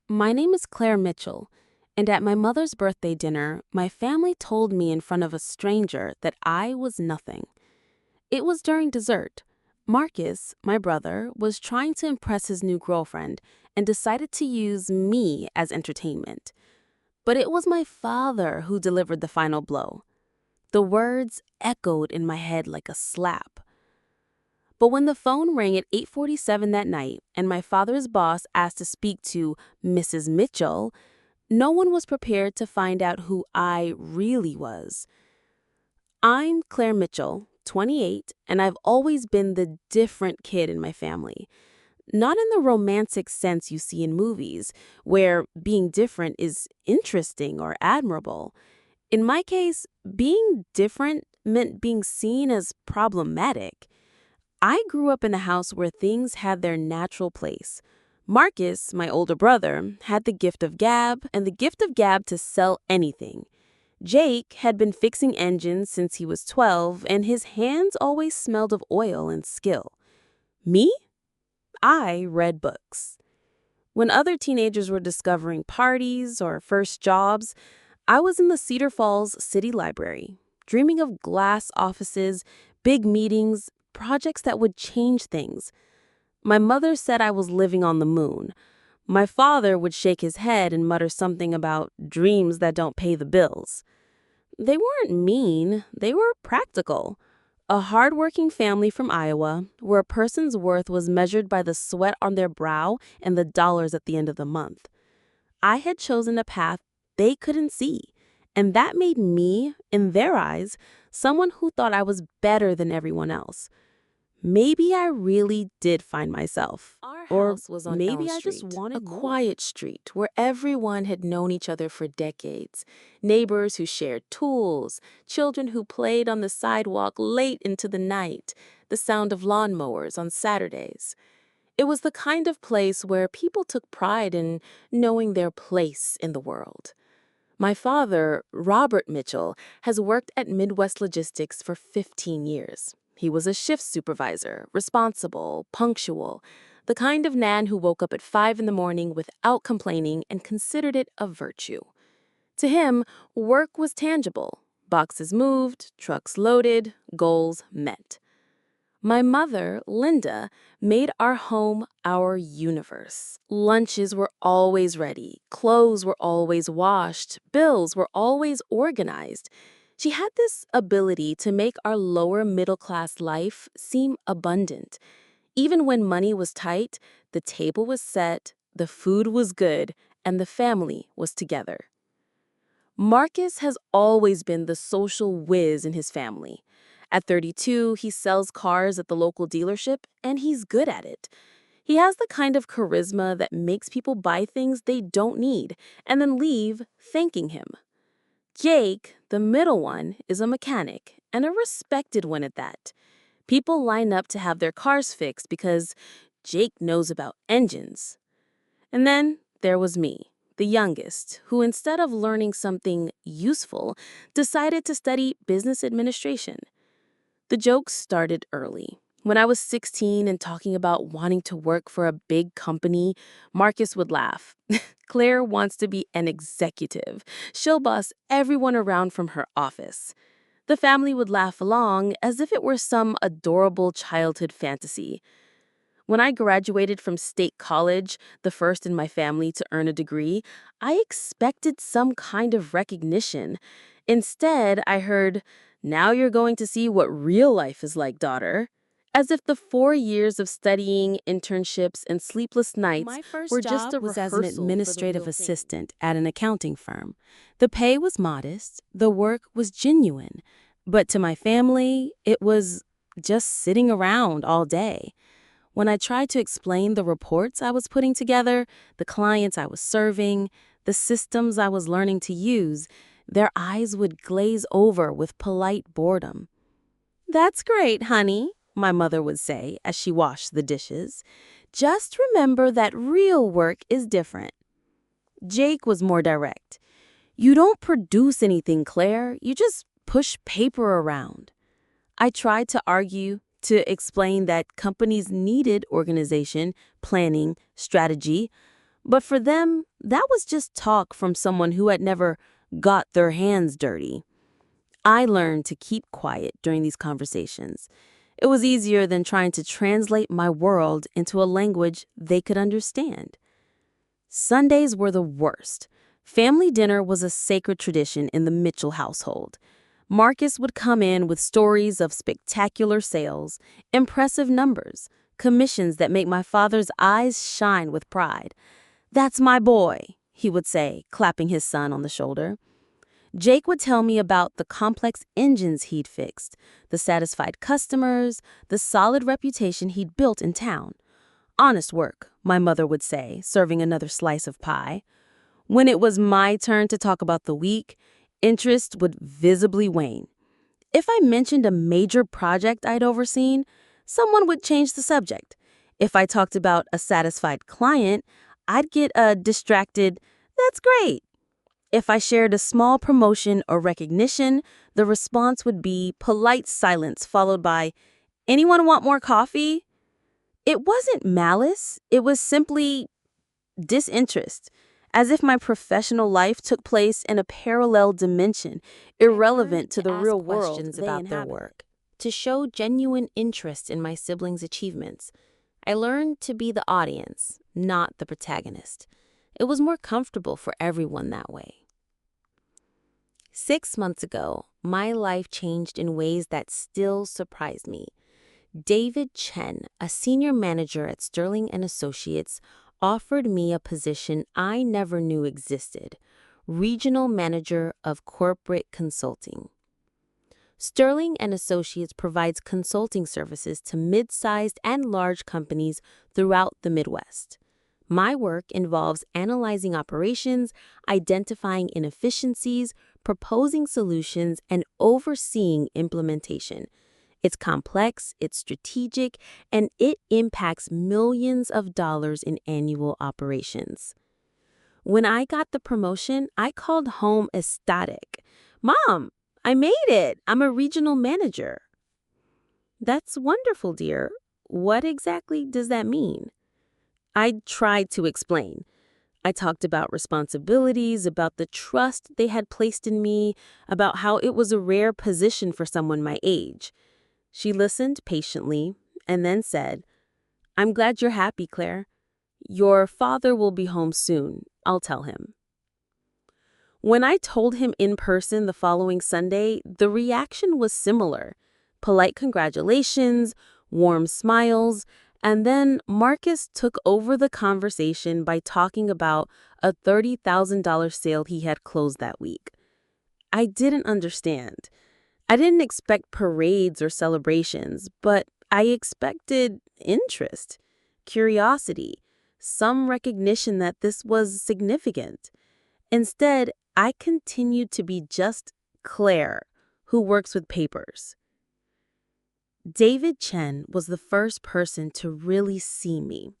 My name is Claire Mitchell, and at my mother's birthday dinner, my family told me in front of a stranger that I was nothing. It was during dessert. Marcus, my brother, was trying to impress his new girlfriend and decided to use me as entertainment. But it was my father who delivered the final blow. The words echoed in my head like a slap. But when the phone rang at 8:47 that night and my father's boss asked to speak to Mrs. Mitchell, no one was prepared to find out who I really was. I'm Claire Mitchell, 28, and I've always been the different kid in my family. Not in the romantic sense you see in movies, where being different is interesting or admirable. In my case, being different meant being seen as problematic. I grew up in a house where things had their natural place. Marcus, my older brother, had the gift of gab and the gift of gab to sell anything. Jake had been fixing engines since he was 12, and his hands always smelled of oil and skill. Me? I read books. When other teenagers were discovering parties or first jobs, I was in the Cedar Falls City Library, dreaming of glass offices, big meetings, projects that would change things. My mother said I was living on the moon. My father would shake his head and mutter something about dreams that don't pay the bills. They weren't mean, they were practical. A hardworking family from Iowa, where a person's worth was measured by the sweat on their brow and the dollars at the end of the month. I had chosen a path they couldn't see, and that made me, in their eyes, someone who thought I was better than everyone else. Maybe I really did find myself. Our Or house was on maybe Elm I just Street, wanted a more. quiet street where everyone had known each other for decades. Neighbors who shared tools, children who played on the sidewalk late into the night, the sound of lawnmowers on Saturdays. It was the kind of place where people took pride in knowing their place in the world. My father, Robert Mitchell, has worked at Midwest Logistics for 15 years. He was a shift supervisor, responsible, punctual, the kind of man who woke up at 5 in the morning without complaining and considered it a virtue. To him, work was tangible. Boxes moved, trucks loaded, goals met. My mother, Linda, made our home our universe. Lunches were always ready, clothes were always washed, bills were always organized. She had this ability to make our lower middle class life seem abundant. Even when money was tight, the table was set, the food was good, and the family was together. Marcus has always been the social whiz in his family. At 32, he sells cars at the local dealership, and he's good at it. He has the kind of charisma that makes people buy things they don't need and then leave thanking him. Jake, the middle one, is a mechanic, and a respected one at that. People line up to have their cars fixed because Jake knows about engines. And then there was me, the youngest, who instead of learning something useful, decided to study business administration. The jokes started early. When I was 16 and talking about wanting to work for a big company, Marcus would laugh. Claire wants to be an executive. She'll boss everyone around from her office. The family would laugh along as if it were some adorable childhood fantasy. When I graduated from state college, the first in my family to earn a degree, I expected some kind of recognition. Instead, I heard, "Now you're going to see what real life is like, daughter." As if the 4 years of studying, internships, and sleepless nights My first were just job a was as an rehearsal for the administrative real thing. assistant at an accounting firm. The pay was modest, the work was genuine, but to my family, it was just sitting around all day. When I tried to explain the reports I was putting together, the clients I was serving, the systems I was learning to use, their eyes would glaze over with polite boredom. "That's great, honey," my mother would say as she washed the dishes. "Just remember that real work is different." Jake was more direct. "You don't produce anything, Claire. You just push paper around." I tried to argue, to explain that companies needed organization, planning, strategy. But for them, that was just talk from someone who had never got their hands dirty. I learned to keep quiet during these conversations. It was easier than trying to translate my world into a language they could understand. Sundays were the worst. Family dinner was a sacred tradition in the Mitchell household. Marcus would come in with stories of spectacular sales, impressive numbers, commissions that make my father's eyes shine with pride. "That's my boy," he would say, clapping his son on the shoulder. Jake would tell me about the complex engines he'd fixed, the satisfied customers, the solid reputation he'd built in town. "Honest work," my mother would say, serving another slice of pie. When it was my turn to talk about the week, interest would visibly wane. If I mentioned a major project I'd overseen, someone would change the subject. If I talked about a satisfied client, I'd get a distracted, "That's great." If I shared a small promotion or recognition, the response would be polite silence followed by, "Anyone want more coffee?" It wasn't malice, it was simply disinterest, as if my professional life took place in a parallel dimension, irrelevant to the real world Questions they about their inhabit. work, to show genuine interest in my siblings' achievements. I learned to be the audience, not the protagonist. It was more comfortable for everyone that way. 6 months ago, my life changed in ways that still surprise me. David Chen, a senior manager at Sterling and Associates, offered me a position I never knew existed: regional manager of corporate consulting. Sterling and Associates provides consulting services to mid-sized and large companies throughout the Midwest. My work involves analyzing operations, identifying inefficiencies, proposing solutions, and overseeing implementation. It's complex, it's strategic, and it impacts millions of dollars in annual operations. When I got the promotion, I called home ecstatic. "Mom, I made it! I'm a regional manager." "That's wonderful, dear. What exactly does that mean?" I tried to explain. I talked about responsibilities, about the trust they had placed in me, about how it was a rare position for someone my age. She listened patiently and then said, "I'm glad you're happy, Claire. Your father will be home soon. I'll tell him." When I told him in person the following Sunday, the reaction was similar. Polite congratulations, warm smiles, and then Marcus took over the conversation by talking about a $30,000 sale he had closed that week. I didn't understand. I didn't expect parades or celebrations, but I expected interest, curiosity, some recognition that this was significant. Instead, I continued to be just Claire, who works with papers. David Chen was the first person to really see me.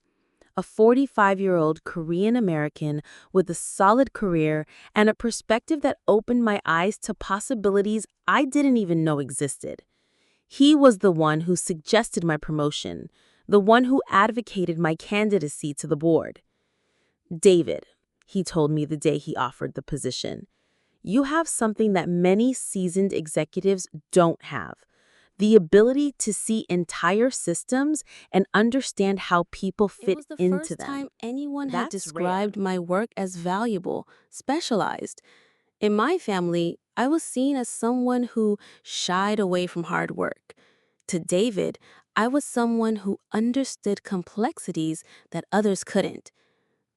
A 45-year-old Korean American with a solid career and a perspective that opened my eyes to possibilities I didn't even know existed. He was the one who suggested my promotion, the one who advocated my candidacy to the board. "David," he told me the day he offered the position, "you have something that many seasoned executives don't have: the ability to see entire systems and understand how people fit into them." It was the first time anyone had described my work as valuable, specialized. In my family, I was seen as someone who shied away from hard work. To David, I was someone who understood complexities that others couldn't.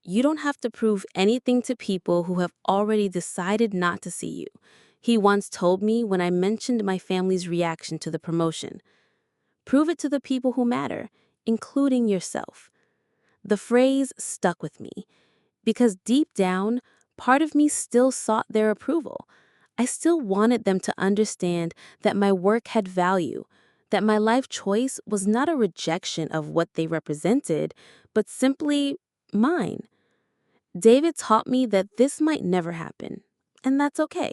"You don't have to prove anything to people who have already decided not to see you," he once told me when I mentioned my family's reaction to the promotion. "Prove it to the people who matter, including yourself." The phrase stuck with me because deep down, part of me still sought their approval. I still wanted them to understand that my work had value, that my life choice was not a rejection of what they represented, but simply mine. David taught me that this might never happen, and that's okay.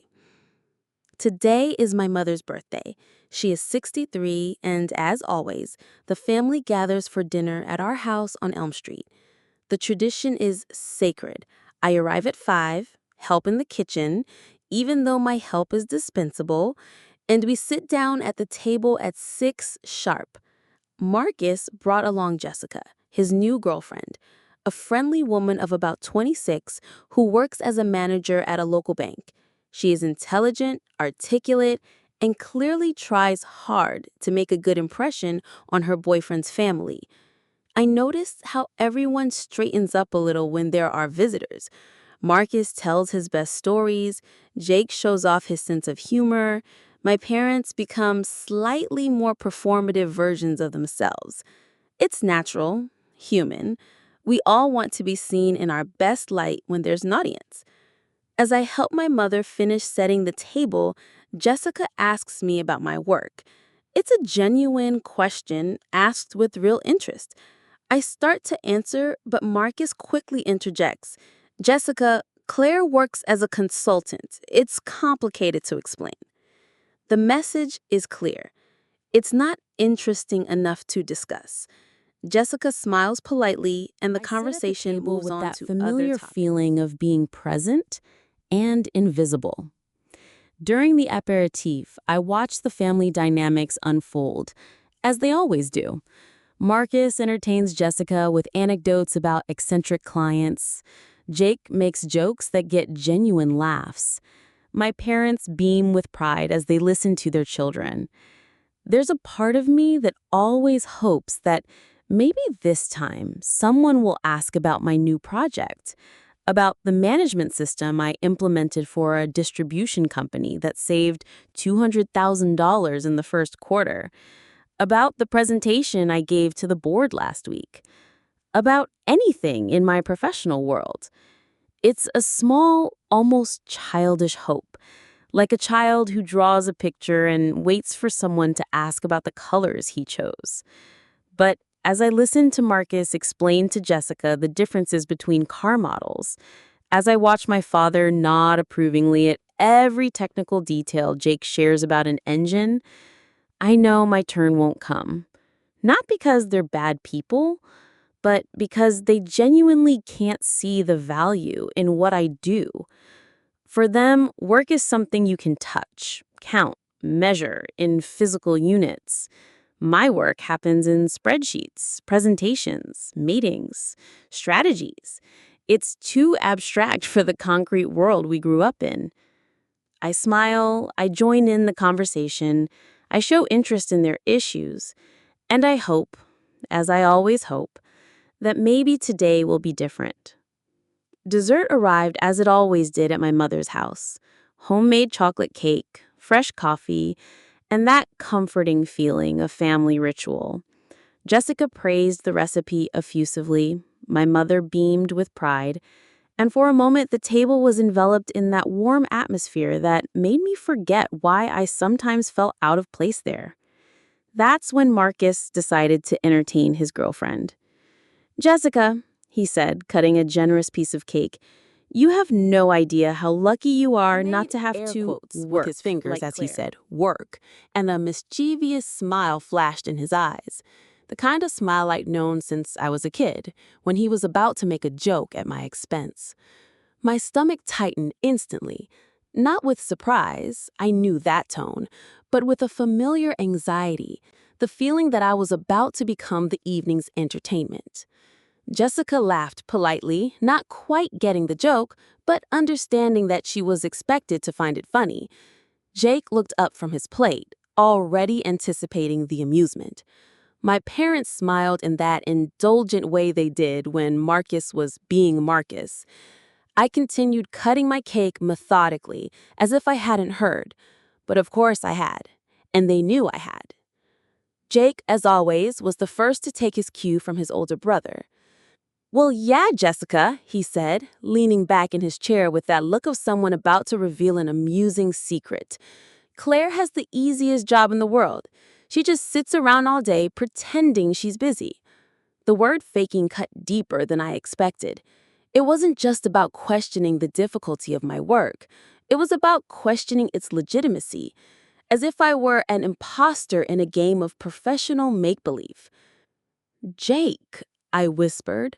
Today is my mother's birthday. She is 63, and as always, the family gathers for dinner at our house on Elm Street. The tradition is sacred. I arrive at 5, help in the kitchen, even though my help is dispensable, and we sit down at the table at 6 sharp. Marcus brought along Jessica, his new girlfriend, a friendly woman of about 26 who works as a manager at a local bank. She is intelligent, articulate, and clearly tries hard to make a good impression on her boyfriend's family. I noticed how everyone straightens up a little when there are visitors. Marcus tells his best stories, Jake shows off his sense of humor, my parents become slightly more performative versions of themselves. It's natural, human. We all want to be seen in our best light when there's an audience. As I help my mother finish setting the table, Jessica asks me about my work. It's a genuine question asked with real interest. I start to answer, but Marcus quickly interjects. Jessica, Claire works as a consultant. It's complicated to explain. The message is clear. It's not interesting enough to discuss. Jessica smiles politely, and the I sit at the conversation table moves with on that to familiar other topics. feeling of being present and invisible. During the aperitif, I watch the family dynamics unfold, as they always do. Marcus entertains Jessica with anecdotes about eccentric clients. Jake makes jokes that get genuine laughs. My parents beam with pride as they listen to their children. There's a part of me that always hopes that maybe this time someone will ask about my new project, about the management system I implemented for a distribution company that saved $200,000 in the first quarter, about the presentation I gave to the board last week, about anything in my professional world. It's a small, almost childish hope, like a child who draws a picture and waits for someone to ask about the colors he chose. But as I listen to Marcus explain to Jessica the differences between car models, as I watch my father nod approvingly at every technical detail Jake shares about an engine, I know my turn won't come. Not because they're bad people, but because they genuinely can't see the value in what I do. For them, work is something you can touch, count, measure in physical units. My work happens in spreadsheets, presentations, meetings, strategies. It's too abstract for the concrete world we grew up in. I smile, I join in the conversation, I show interest in their issues, and I hope, as I always hope, that maybe today will be different. Dessert arrived as it always did at my mother's house. Homemade chocolate cake, fresh coffee, and that comforting feeling of family ritual. Jessica praised the recipe effusively. My mother beamed with pride. And for a moment, the table was enveloped in that warm atmosphere that made me forget why I sometimes felt out of place there. That's when Marcus decided to entertain his girlfriend. Jessica, he said, cutting a generous piece of cake, you have no idea how lucky you He are not made to have air to quotes with work his fingers like as he Claire. said, work, and a mischievous smile flashed in his eyes. The kind of smile I'd known since I was a kid, when he was about to make a joke at my expense. My stomach tightened instantly. Not with surprise, I knew that tone, but with a familiar anxiety, the feeling that I was about to become the evening's entertainment. Jessica laughed politely, not quite getting the joke, but understanding that she was expected to find it funny. Jake looked up from his plate, already anticipating the amusement. My parents smiled in that indulgent way they did when Marcus was being Marcus. I continued cutting my cake methodically, as if I hadn't heard. But of course I had, and they knew I had. Jake, as always, was the first to take his cue from his older brother. Well, yeah, Jessica, he said, leaning back in his chair with that look of someone about to reveal an amusing secret. Claire has the easiest job in the world. She just sits around all day pretending she's busy. The word faking cut deeper than I expected. It wasn't just about questioning the difficulty of my work. It was about questioning its legitimacy, as if I were an imposter in a game of professional make-believe. Jake, I whispered,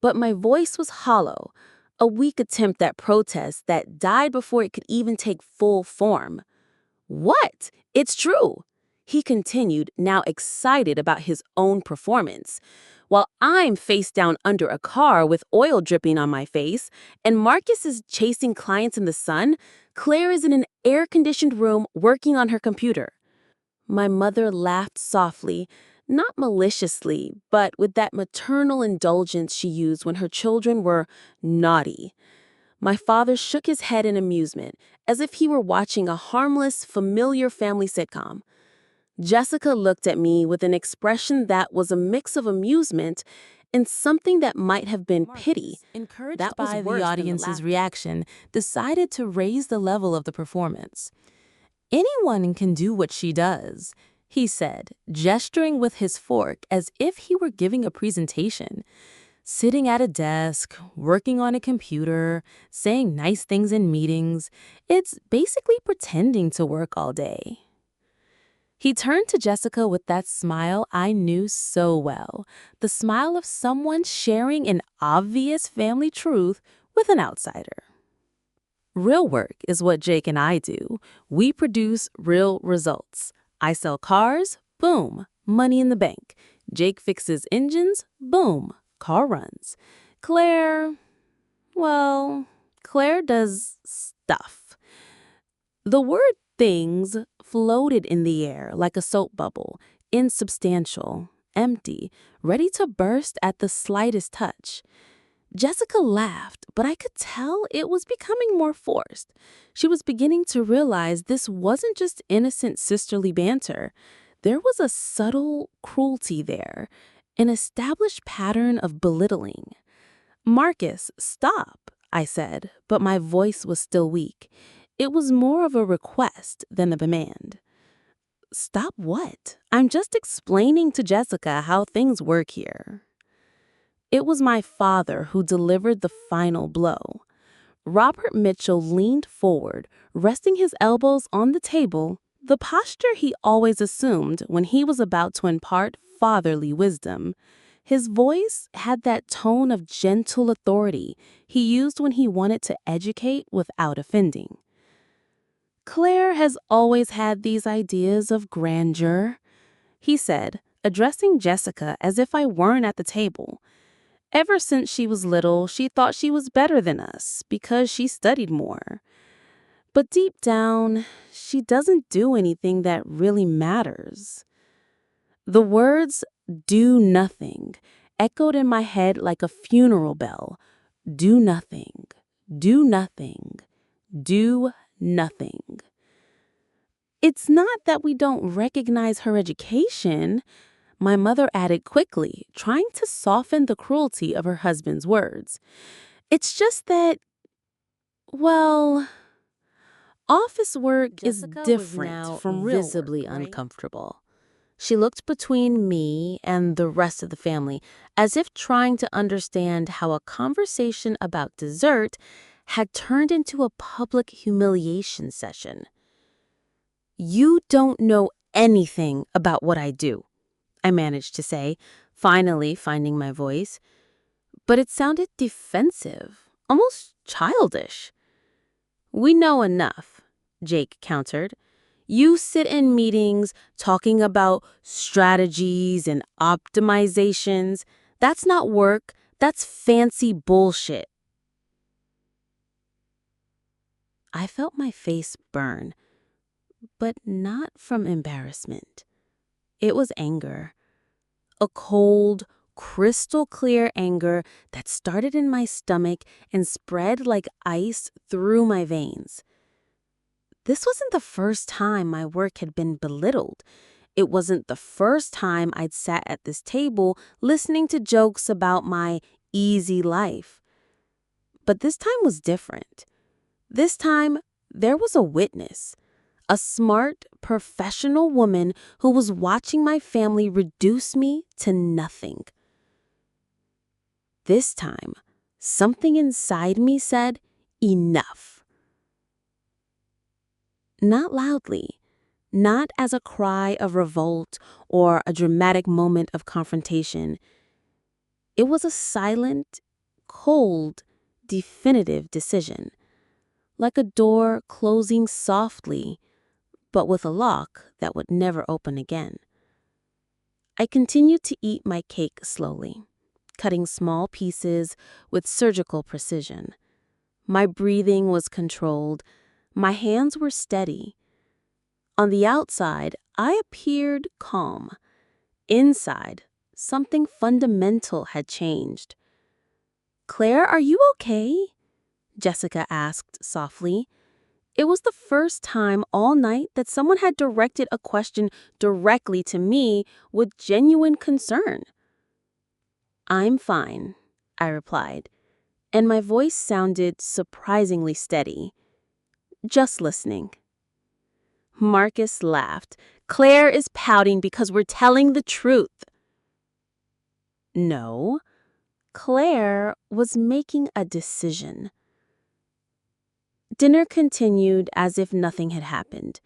but my voice was hollow, a weak attempt at protest that died before it could even take full form. "What? It's true," he continued, now excited about his own performance. While I'm face down under a car with oil dripping on my face, and Marcus is chasing clients in the sun, Claire is in an air-conditioned room working on her computer. My mother laughed softly, not maliciously, but with that maternal indulgence she used when her children were naughty. My father shook his head in amusement, as if he were watching a harmless, familiar family sitcom. Jessica looked at me with an expression that was a mix of amusement and something that might have been pity. Marcus, encouraged That was by worse the than audience's laughter. reaction, decided to raise the level of the performance. "Anyone can do what she does," he said, gesturing with his fork as if he were giving a presentation. "Sitting at a desk, working on a computer, saying nice things in meetings. It's basically pretending to work all day." He turned to Jessica with that smile I knew so well, the smile of someone sharing an obvious family truth with an outsider. "Real work is what Jake and I do. We produce real results. I sell cars, boom, money in the bank. Jake fixes engines, boom, car runs. Claire, well, Claire does stuff." The word things floated in the air like a soap bubble, insubstantial, empty, ready to burst at the slightest touch. Jessica laughed, but I could tell it was becoming more forced. She was beginning to realize this wasn't just innocent sisterly banter. There was a subtle cruelty there, an established pattern of belittling. "Marcus, stop," I said, but my voice was still weak. It was more of a request than a demand. "Stop what? I'm just explaining to Jessica how things work here." It was my father who delivered the final blow. Robert Mitchell leaned forward, resting his elbows on the table, the posture he always assumed when he was about to impart fatherly wisdom. His voice had that tone of gentle authority he used when he wanted to educate without offending. "Claire has always had these ideas of grandeur," he said, addressing Jessica as if I weren't at the table. "Ever since she was little, she thought she was better than us because she studied more. But deep down, she doesn't do anything that really matters." The words, "do nothing," echoed in my head like a funeral bell. Do nothing, do nothing, do nothing. "It's not that we don't recognize her education," my mother added quickly, trying to soften the cruelty of her husband's words. "It's just that, well, office work is Jessica was different now from real visibly work, right?" uncomfortable. She looked between me and the rest of the family, as if trying to understand how a conversation about dessert had turned into a public humiliation session. "You don't know anything about what I do," I managed to say, finally finding my voice. But it sounded defensive, almost childish. "We know enough," Jake countered. "You sit in meetings talking about strategies and optimizations. That's not work, that's fancy bullshit." I felt my face burn, but not from embarrassment. It was anger. A cold, crystal clear anger that started in my stomach and spread like ice through my veins. This wasn't the first time my work had been belittled. It wasn't the first time I'd sat at this table listening to jokes about my easy life. But this time was different. This time, there was a witness. A smart, professional woman who was watching my family reduce me to nothing. This time, something inside me said, "Enough." Not loudly, not as a cry of revolt or a dramatic moment of confrontation. It was a silent, cold, definitive decision, like a door closing softly, but with a lock that would never open again. I continued to eat my cake slowly, cutting small pieces with surgical precision. My breathing was controlled, my hands were steady. On the outside, I appeared calm. Inside, something fundamental had changed. "Claire, are you okay?" Jessica asked softly. It was the first time all night that someone had directed a question directly to me with genuine concern. "I'm fine," I replied, and my voice sounded surprisingly steady. "Just listening." Marcus laughed. "Claire is pouting because we're telling the truth." No, Claire was making a decision. Dinner continued as if nothing had happened.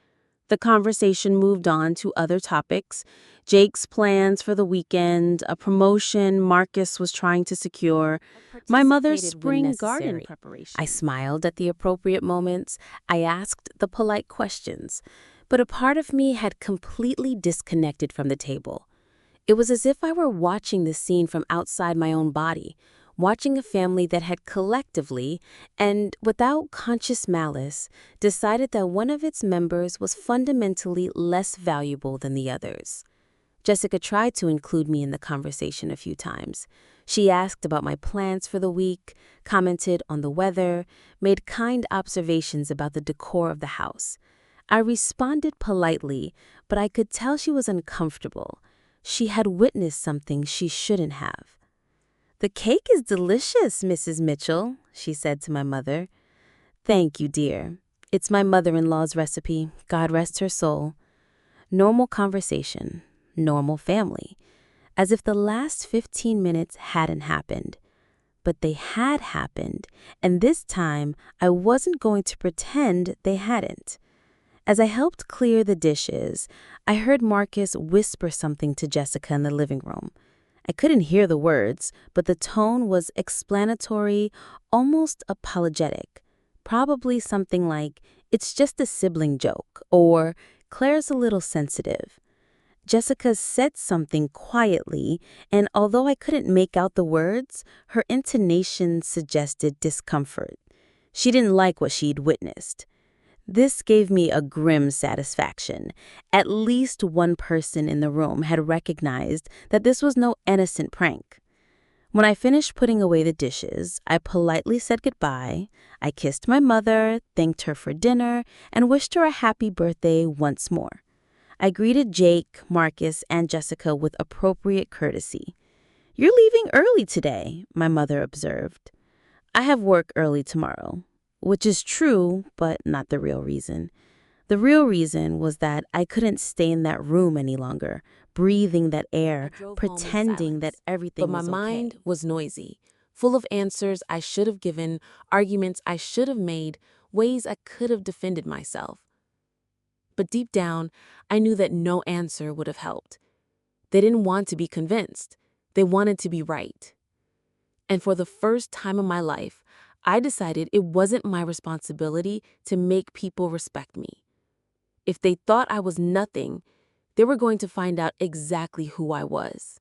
The conversation moved on to other topics: Jake's plans for the weekend, a promotion Marcus was trying to secure, my mother's spring garden preparation. I smiled at the appropriate moments. I asked the polite questions, but a part of me had completely disconnected from the table. It was as if I were watching the scene from outside my own body, watching a family that had collectively, and without conscious malice, decided that one of its members was fundamentally less valuable than the others. Jessica tried to include me in the conversation a few times. She asked about my plans for the week, commented on the weather, made kind observations about the decor of the house. I responded politely, but I could tell she was uncomfortable. She had witnessed something she shouldn't have. "The cake is delicious, Mrs. Mitchell," she said to my mother. "Thank you, dear. It's my mother-in-law's recipe. God rest her soul." Normal conversation, normal family, as if the last 15 minutes hadn't happened. But they had happened, and this time I wasn't going to pretend they hadn't. As I helped clear the dishes, I heard Marcus whisper something to Jessica in the living room. I couldn't hear the words, but the tone was explanatory, almost apologetic. Probably something like, "It's just a sibling joke," or "Claire's a little sensitive." Jessica said something quietly, and although I couldn't make out the words, her intonation suggested discomfort. She didn't like what she'd witnessed. This gave me a grim satisfaction. At least one person in the room had recognized that this was no innocent prank. When I finished putting away the dishes, I politely said goodbye. I kissed my mother, thanked her for dinner, and wished her a happy birthday once more. I greeted Jake, Marcus, and Jessica with appropriate courtesy. "You're leaving early today," my mother observed. "I have work early tomorrow." Which is true, but not the real reason. The real reason was that I couldn't stay in that room any longer, breathing that air, pretending that everything was okay. But my mind was noisy, full of answers I should have given, arguments I should have made, ways I could have defended myself. But deep down, I knew that no answer would have helped. They didn't want to be convinced. They wanted to be right. And for the first time in my life, I decided it wasn't my responsibility to make people respect me. If they thought I was nothing, they were going to find out exactly who I was.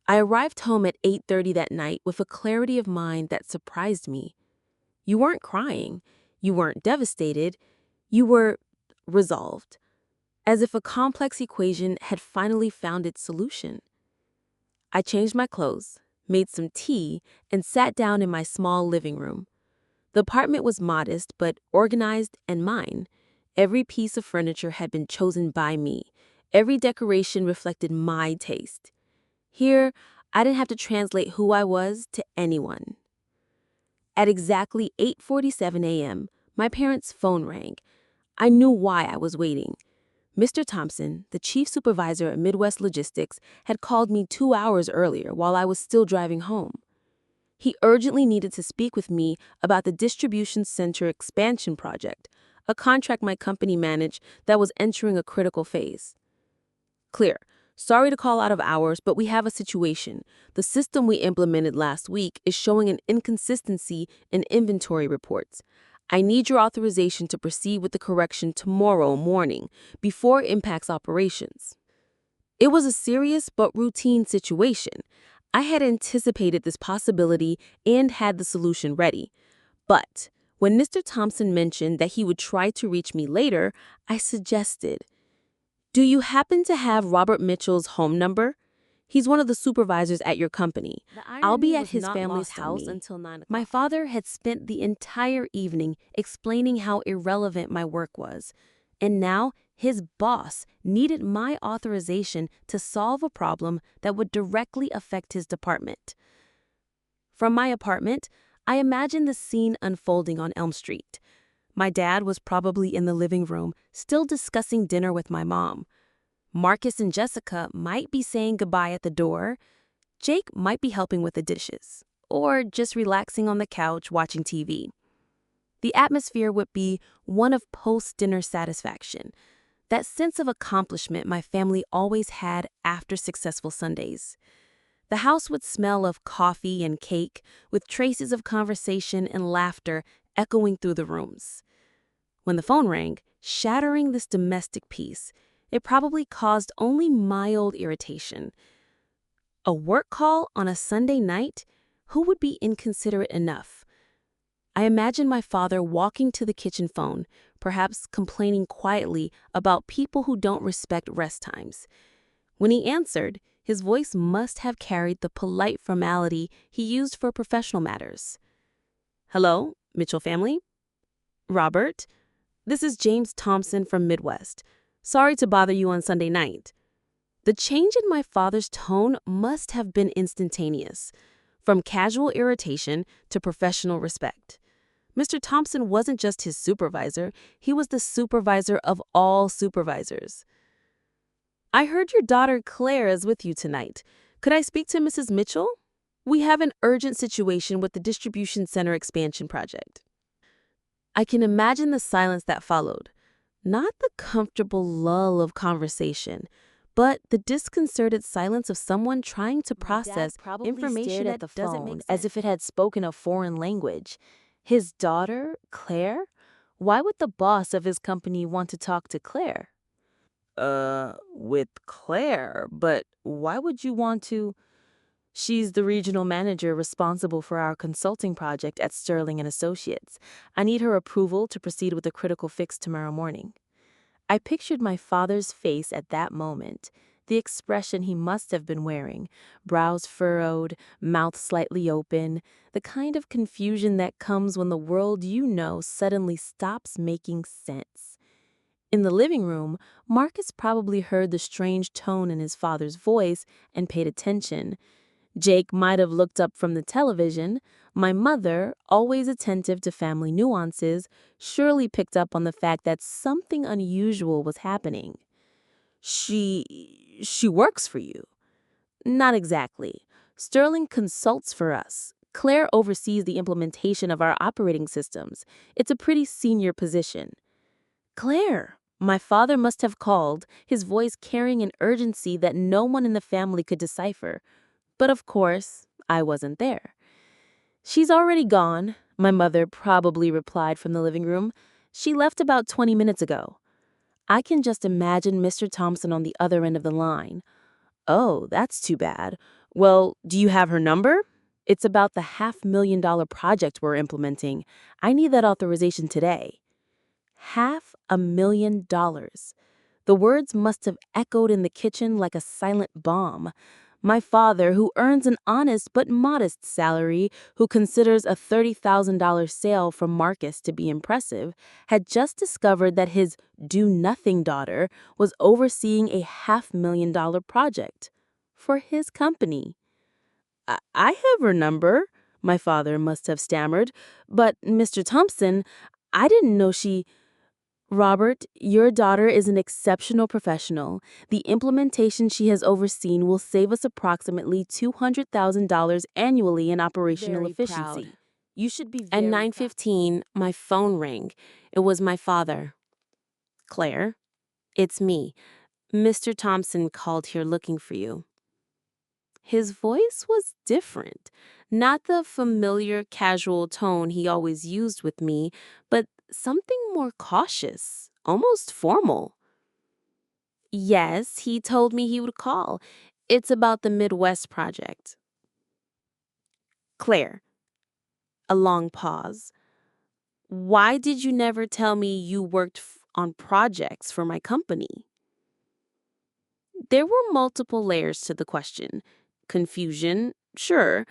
I arrived home at 8:30 that night with a clarity of mind that surprised me. You weren't crying. You weren't devastated. You were resolved, as if a complex equation had finally found its solution. I changed my clothes, made some tea, and sat down in my small living room. The apartment was modest but organized and mine. Every piece of furniture had been chosen by me. Every decoration reflected my taste. Here, I didn't have to translate who I was to anyone. At exactly 8:47 a.m., my parents' phone rang. I knew why I was waiting. Mr. Thompson, the chief supervisor at Midwest Logistics, had called me 2 hours earlier while I was still driving home. He urgently needed to speak with me about the distribution center expansion project, a contract my company managed that was entering a critical phase. "Clear, Sorry to call out of hours, but we have a situation. The system we implemented last week is showing an inconsistency in inventory reports. I need your authorization to proceed with the correction tomorrow morning before it impacts operations. It was a serious but routine situation. I had anticipated this possibility and had the solution ready. But when Mr. Thompson mentioned that he would try to reach me later, I suggested, do you happen to have Robert Mitchell's home number? He's one of the supervisors at your company. I'll be at his family's house until 9 o'clock. My father had spent the entire evening explaining how irrelevant my work was. And now his boss needed my authorization to solve a problem that would directly affect his department. From my apartment, I imagined the scene unfolding on Elm Street. My dad was probably in the living room, still discussing dinner with my mom. Marcus and Jessica might be saying goodbye at the door. Jake might be helping with the dishes, or just relaxing on the couch watching TV. The atmosphere would be one of post-dinner satisfaction, that sense of accomplishment my family always had after successful Sundays. The house would smell of coffee and cake, with traces of conversation and laughter echoing through the rooms. When the phone rang, shattering this domestic peace, it probably caused only mild irritation. A work call on a Sunday night? Who would be inconsiderate enough? I imagined my father walking to the kitchen phone, perhaps complaining quietly about people who don't respect rest times. When he answered, his voice must have carried the polite formality he used for professional matters. Hello, Mitchell family? Robert? This is James Thompson from Midwest. Sorry to bother you on Sunday night. The change in my father's tone must have been instantaneous, from casual irritation to professional respect. Mr. Thompson wasn't just his supervisor, he was the supervisor of all supervisors. I heard your daughter Claire is with you tonight. Could I speak to Mrs. Mitchell? We have an urgent situation with the distribution center expansion project. I can imagine the silence that followed. Not the comfortable lull of conversation, but the disconcerted silence of someone trying to process information that doesn't make sense. As if it had spoken a foreign language. His daughter, Claire? Why would the boss of his company want to talk to Claire? With Claire, but why would you want to? She's the regional manager responsible for our consulting project at Sterling and Associates. I need her approval to proceed with a critical fix tomorrow morning. I pictured my father's face at that moment, the expression he must have been wearing, brows furrowed, mouth slightly open, the kind of confusion that comes when the world you know suddenly stops making sense. In the living room, Marcus probably heard the strange tone in his father's voice and paid attention. Jake might have looked up from the television. My mother, always attentive to family nuances, surely picked up on the fact that something unusual was happening. She works for you? Not exactly. Sterling consults for us. Claire oversees the implementation of our operating systems. It's a pretty senior position. Claire, my father must have called, his voice carrying an urgency that no one in the family could decipher. But of course, I wasn't there. She's already gone, my mother probably replied from the living room. She left about 20 minutes ago. I can just imagine Mr. Thompson on the other end of the line. Oh, that's too bad. Well, do you have her number? It's about the $500,000 project we're implementing. I need that authorization today. $500,000. The words must have echoed in the kitchen like a silent bomb. My father, who earns an honest but modest salary, who considers a $30,000 sale from Marcus to be impressive, had just discovered that his do-nothing daughter was overseeing a $500,000 project for his company. I have her number, my father must have stammered, but Mr. Thompson, I didn't know she... Robert, your daughter is an exceptional professional. The implementation she has overseen will save us approximately $200,000 annually in operational efficiency. Proud. You should be At very 9:15, my phone rang. It was my father. Claire, it's me. Mr. Thompson called here looking for you. His voice was different, not the familiar casual tone he always used with me, but something more cautious, almost formal. Yes, he told me he would call. It's about the Midwest project. Claire, a long pause. Why did you never tell me you worked on projects for my company? There were multiple layers to the question. Confusion, sure,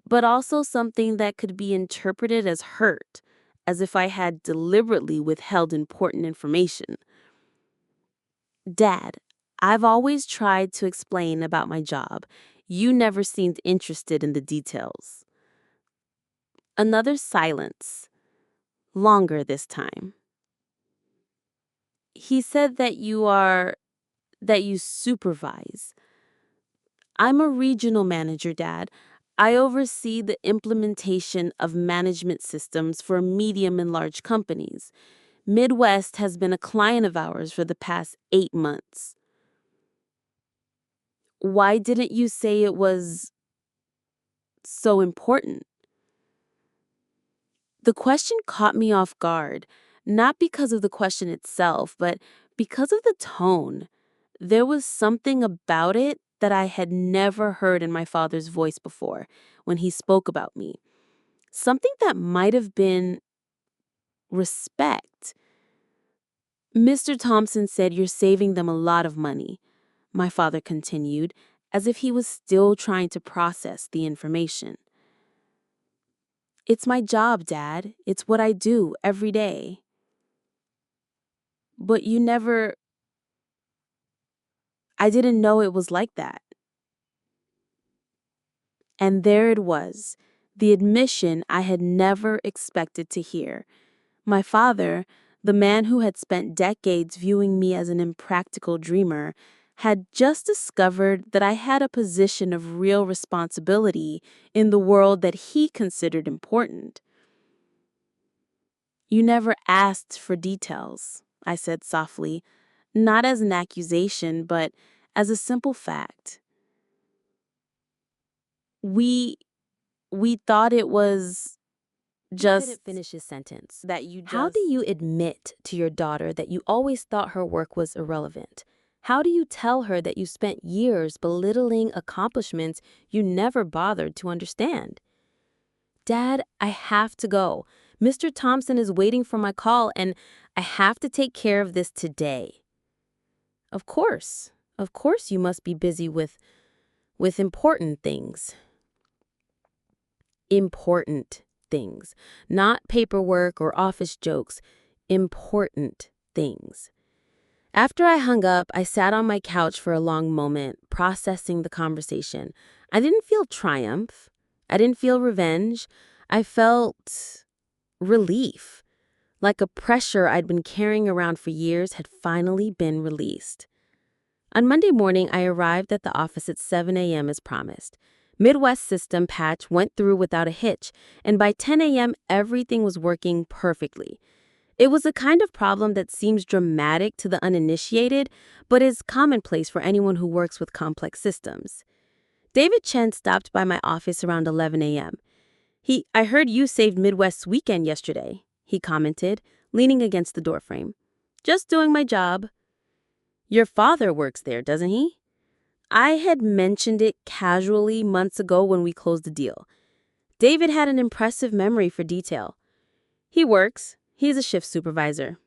but also something that could be interpreted as hurt, as if I had deliberately withheld important information. Dad, I've always tried to explain about my job. You never seemed interested in the details. Another silence, longer this time. He said that you supervise. I'm a regional manager, Dad. I oversee the implementation of management systems for medium and large companies. Midwest has been a client of ours for the past 8 months. Why didn't you say it was so important? The question caught me off guard, not because of the question itself, but because of the tone. There was something about it that I had never heard in my father's voice before when he spoke about me. Something that might have been respect. Mr. Thompson said you're saving them a lot of money, my father continued, as if he was still trying to process the information. It's my job, Dad. It's what I do every day. But I didn't know it was like that. And there it was, the admission I had never expected to hear. My father, the man who had spent decades viewing me as an impractical dreamer, had just discovered that I had a position of real responsibility in the world that he considered important. You never asked for details, I said softly, not as an accusation, but as a simple fact. We we thought it was He couldn't just finish his sentence. that you How do just you admit to your daughter that you always thought her work was irrelevant? How do you tell her that you spent years belittling accomplishments you never bothered to understand? Dad, I have to go. Mr. Thompson is waiting for my call, and I have to take care of this today. Of course. Of course you must be busy with important things. Important things. Not paperwork or office jokes. Important things. After I hung up, I sat on my couch for a long moment, processing the conversation. I didn't feel triumph. I didn't feel revenge. I felt relief, like a pressure I'd been carrying around for years had finally been released. On Monday morning, I arrived at the office at 7 a.m. as promised. Midwest system patch went through without a hitch, and by 10 a.m., everything was working perfectly. It was a kind of problem that seems dramatic to the uninitiated, but is commonplace for anyone who works with complex systems. David Chen stopped by my office around 11 a.m. I heard you saved Midwest's weekend yesterday, he commented, leaning against the doorframe. Just doing my job. Your father works there, doesn't he? I had mentioned it casually months ago when we closed the deal. David had an impressive memory for detail. He works. He's a shift supervisor.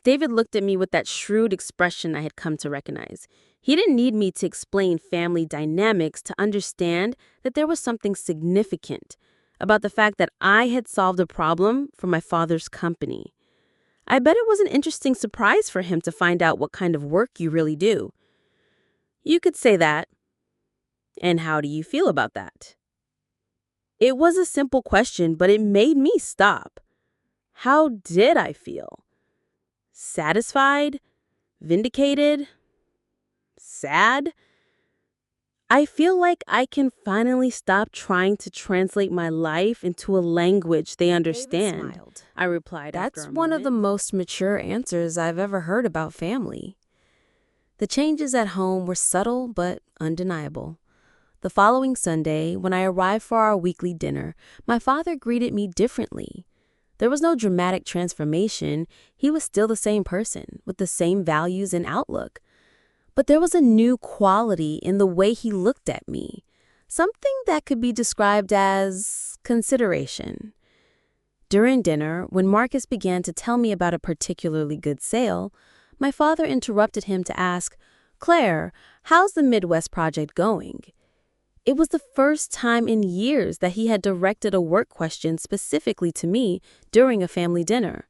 David looked at me with that shrewd expression I had come to recognize. He didn't need me to explain family dynamics to understand that there was something significant about the fact that I had solved a problem for my father's company. I bet it was an interesting surprise for him to find out what kind of work you really do. You could say that. And how do you feel about that? It was a simple question, but it made me stop. How did I feel? Satisfied? Vindicated? Sad? I feel like I can finally stop trying to translate my life into a language they understand. David smiled. I replied after That's a one of the moment. most mature answers I've ever heard about family. The changes at home were subtle but undeniable. The following Sunday, when I arrived for our weekly dinner, my father greeted me differently. There was no dramatic transformation. He was still the same person, with the same values and outlook. But there was a new quality in the way he looked at me, something that could be described as consideration. During dinner, when Marcus began to tell me about a particularly good sale, my father interrupted him to ask, "Claire, how's the Midwest project going?" It was the first time in years that he had directed a work question specifically to me during a family dinner.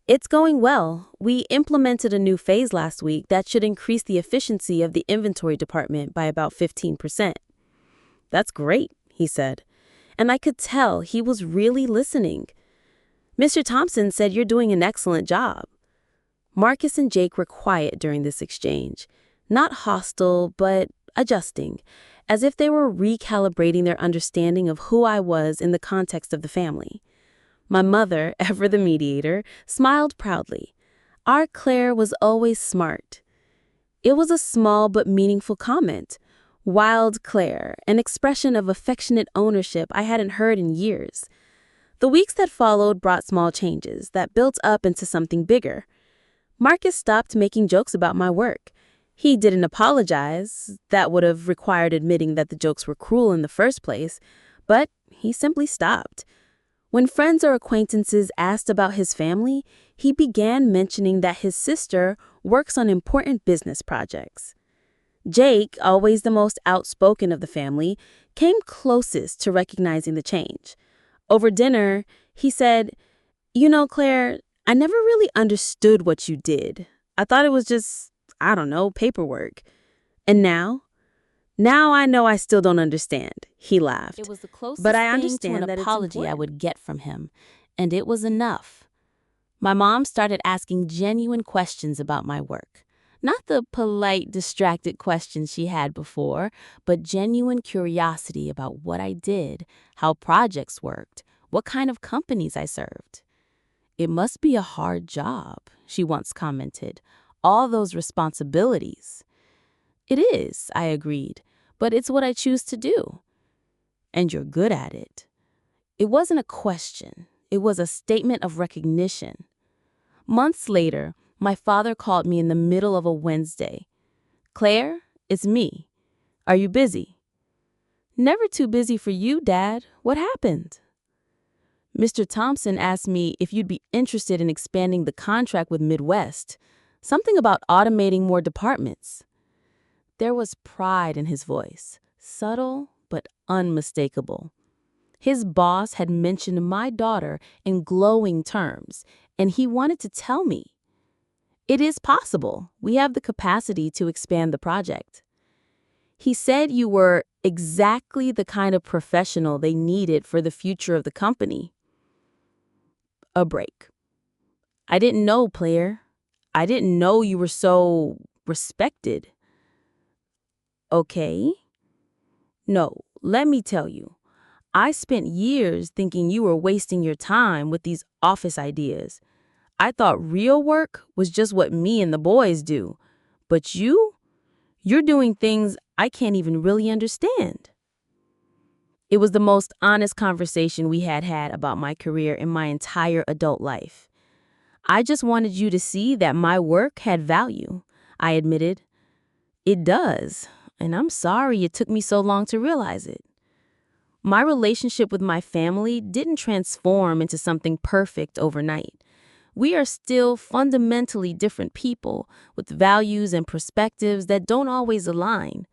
"It's going well. We implemented a new phase last week that should increase the efficiency of the inventory department by about 15%. "That's great," he said, and I could tell he was really listening. "Mr. Thompson said you're doing an excellent job." Marcus and Jake were quiet during this exchange, not hostile, but adjusting, as if they were recalibrating their understanding of who I was in the context of the family. My mother, ever the mediator, smiled proudly. Our Claire was always smart. It was a small but meaningful comment. Wild Claire, an expression of affectionate ownership I hadn't heard in years. The weeks that followed brought small changes that built up into something bigger. Marcus stopped making jokes about my work. He didn't apologize. That would have required admitting that the jokes were cruel in the first place, but he simply stopped. When friends or acquaintances asked about his family, he began mentioning that his sister works on important business projects. Jake, always the most outspoken of the family, came closest to recognizing the change. Over dinner, he said, "You know, Claire, I never really understood what you did. I thought it was just, I don't know, paperwork. And now? Now I know I still don't understand," he laughed. It was the closest "But I thing to understand an that it's apology I important." would get from him, and it was enough. My mom started asking genuine questions about my work. Not the polite, distracted questions she had before, but genuine curiosity about what I did, how projects worked, what kind of companies I served. "It must be a hard job," she once commented. "All those responsibilities." "It is," I agreed, "but it's what I choose to do." "And you're good at it." It wasn't a question. It was a statement of recognition. Months later, my father called me in the middle of a Wednesday. "Claire, it's me. Are you busy?" "Never too busy for you, Dad. What happened?" "Mr. Thompson asked me if you'd be interested in expanding the contract with Midwest. Something about automating more departments." There was pride in his voice, subtle but unmistakable. His boss had mentioned my daughter in glowing terms, and he wanted to tell me. "It is possible. We have the capacity to expand the project." "He said you were exactly the kind of professional they needed for the future of the company." A break. "I didn't know, Claire. I didn't know you were so respected." "Okay. No, let me tell you. I spent years thinking you were wasting your time with these office ideas. I thought real work was just what me and the boys do. But you're doing things I can't even really understand." It was the most honest conversation we had had about my career in my entire adult life. "I just wanted you to see that my work had value," I admitted. "It does, and I'm sorry it took me so long to realize it." My relationship with my family didn't transform into something perfect overnight. We are still fundamentally different people with values and perspectives that don't always align.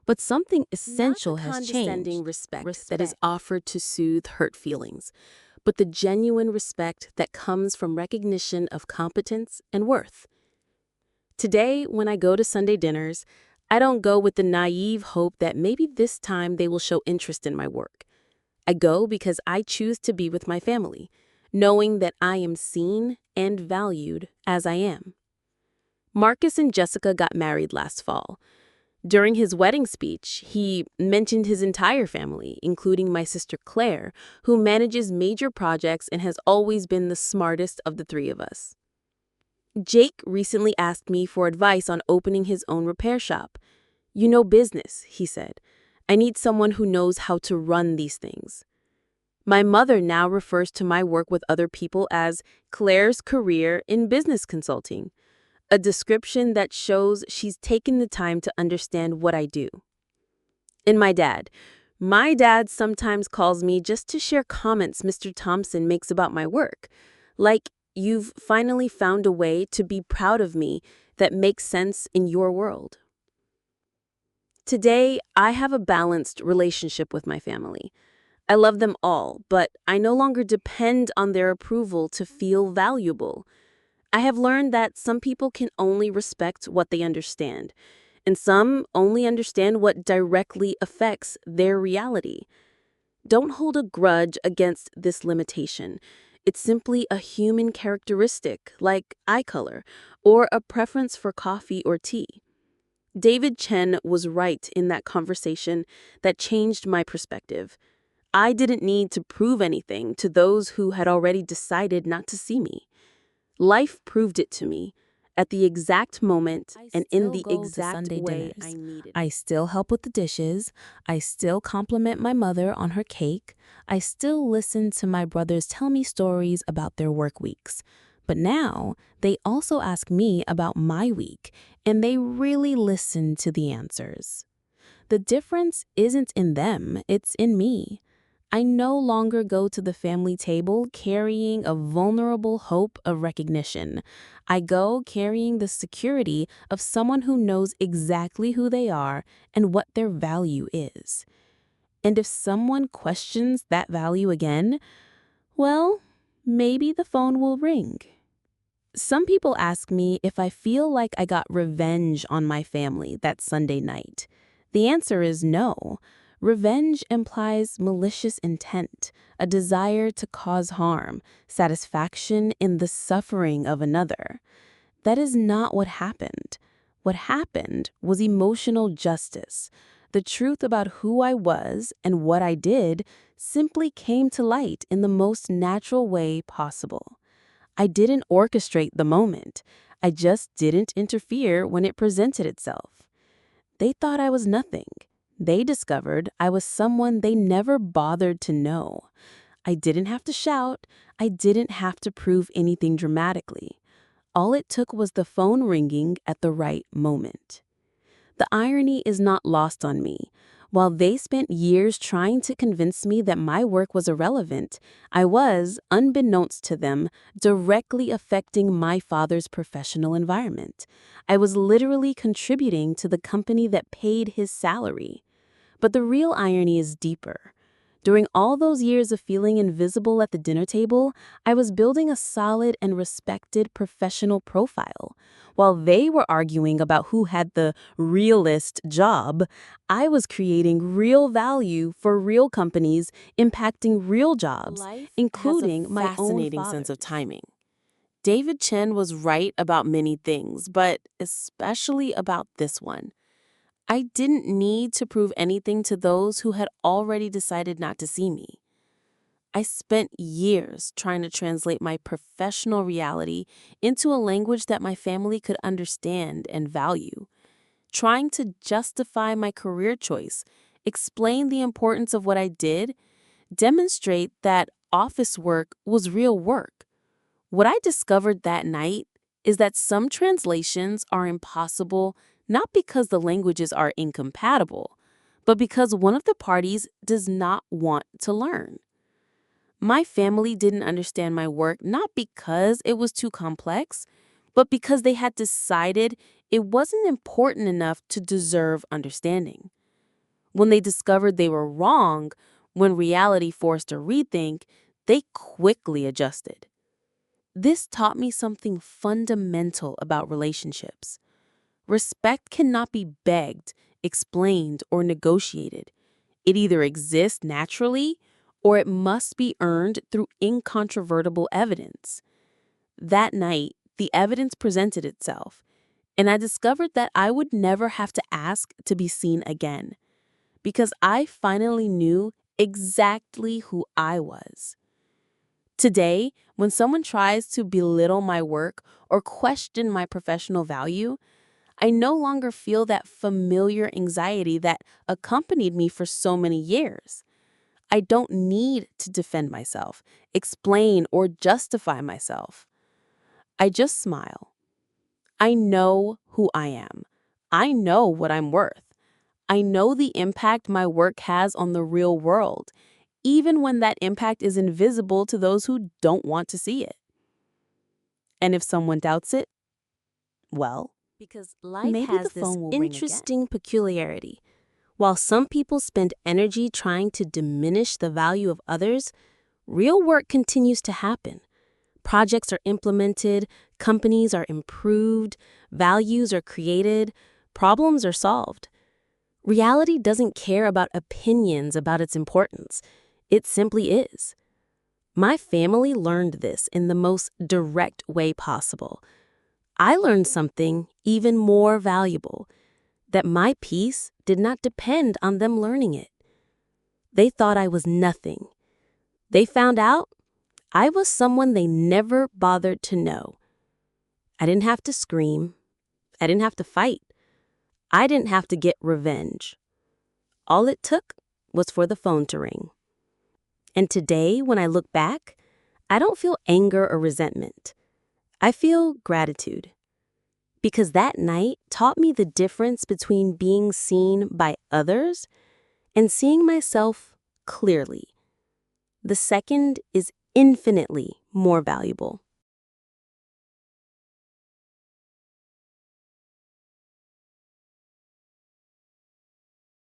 But something essential has Not the condescending changed. respect that is offered to soothe hurt feelings, but the genuine respect that comes from recognition of competence and worth. Today, when I go to Sunday dinners, I don't go with the naive hope that maybe this time they will show interest in my work. I go because I choose to be with my family, knowing that I am seen and valued as I am. Marcus and Jessica got married last fall. During his wedding speech, he mentioned his entire family, including my sister Claire, who manages major projects and has always been the smartest of the three of us. Jake recently asked me for advice on opening his own repair shop. You know business, he said. I need someone who knows how to run these things. My mother now refers to my work with other people as Claire's career in business consulting, a description that shows she's taken the time to understand what I do. And my dad sometimes calls me just to share comments Mr. Thompson makes about my work, like, you've finally found a way to be proud of me that makes sense in your world. Today, I have a balanced relationship with my family. I love them all, but I no longer depend on their approval to feel valuable. I have learned that some people can only respect what they understand, and some only understand what directly affects their reality. Don't hold a grudge against this limitation. It's simply a human characteristic, like eye color, or a preference for coffee or tea. David Chen was right in that conversation that changed my perspective. I didn't need to prove anything to those who had already decided not to see me. Life proved it to me at the exact moment and in the exact way I needed. I still help with the dishes. I still compliment my mother on her cake. I still listen to my brothers tell me stories about their work weeks. But now, they also ask me about my week, and they really listen to the answers. The difference isn't in them, it's in me. I no longer go to the family table carrying a vulnerable hope of recognition. I go carrying the security of someone who knows exactly who they are and what their value is. And if someone questions that value again, well, maybe the phone will ring. Some people ask me if I feel like I got revenge on my family that Sunday night. The answer is no. Revenge implies malicious intent, a desire to cause harm, satisfaction in the suffering of another. That is not what happened. What happened was emotional justice. The truth about who I was and what I did simply came to light in the most natural way possible. I didn't orchestrate the moment. I just didn't interfere when it presented itself. They thought I was nothing. They discovered I was someone they never bothered to know. I didn't have to shout. I didn't have to prove anything dramatically. All it took was the phone ringing at the right moment. The irony is not lost on me. While they spent years trying to convince me that my work was irrelevant, I was, unbeknownst to them, directly affecting my father's professional environment. I was literally contributing to the company that paid his salary. But the real irony is deeper. During all those years of feeling invisible at the dinner table, I was building a solid and respected professional profile. While they were arguing about who had the realest job, I was creating real value for real companies, impacting real jobs, including my own Fascinating sense of father's. timing. David Chen was right about many things, but especially about this one. I didn't need to prove anything to those who had already decided not to see me. I spent years trying to translate my professional reality into a language that my family could understand and value, trying to justify my career choice, explain the importance of what I did, demonstrate that office work was real work. What I discovered that night is that some translations are impossible not because the languages are incompatible, but because one of the parties does not want to learn. My family didn't understand my work not because it was too complex, but because they had decided it wasn't important enough to deserve understanding. When they discovered they were wrong, when reality forced a rethink, they quickly adjusted. This taught me something fundamental about relationships. Respect cannot be begged, explained, or negotiated. It either exists naturally or it must be earned through incontrovertible evidence. That night, the evidence presented itself, and I discovered that I would never have to ask to be seen again, because I finally knew exactly who I was. Today, when someone tries to belittle my work or question my professional value, I no longer feel that familiar anxiety that accompanied me for so many years. I don't need to defend myself, explain, or justify myself. I just smile. I know who I am. I know what I'm worth. I know the impact my work has on the real world, even when that impact is invisible to those who don't want to see it. And if someone doubts it, well, Because life maybe has the this phone will ring again. interesting peculiarity. While some people spend energy trying to diminish the value of others, real work continues to happen. Projects are implemented, companies are improved, values are created, problems are solved. Reality doesn't care about opinions about its importance. It simply is. My family learned this in the most direct way possible. I learned something even more valuable, that my peace did not depend on them learning it. They thought I was nothing. They found out I was someone they never bothered to know. I didn't have to scream. I didn't have to fight. I didn't have to get revenge. All it took was for the phone to ring. And today, when I look back, I don't feel anger or resentment. I feel gratitude. Because that night taught me the difference between being seen by others and seeing myself clearly. The second is infinitely more valuable.